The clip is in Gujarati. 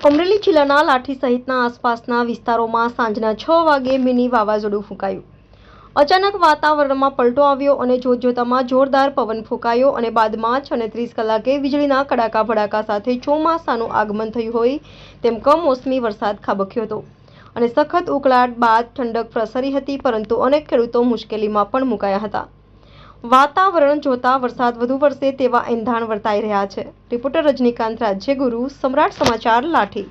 અમરેલી જિલ્લાના લાઠી સહિતના આસપાસના વિસ્તારોમાં સાંજના 6 વાગે મિની વાવાઝોડું ફૂંકાયું। અચાનક વાતાવરણમાં પલટો આવ્યો અને જોતજોતામાં જોરદાર પવન ફૂંકાયો અને બાદમાં 6:30 કલાકે વીજળીના કડાકા ભડાકા સાથે ચોમાસાનું આગમન થયું હોય તેમ કમોસમી વરસાદ ખાબક્યો હતો અને સખત ઉકળાટ બાદ ઠંડક પ્રસરી હતી, પરંતુ અનેક ખેડૂતો મુશ્કેલીમાં પણ મુકાયા હતા। વાતાવરણ જોતા વરસાદ વધુ વરસે તેવા એંધાણ વર્તાઈ રહ્યા છે। રિપોર્ટર રજનીકાંત રાજ્યગુરુ, સમ્રાટ સમાચાર, લાઠી।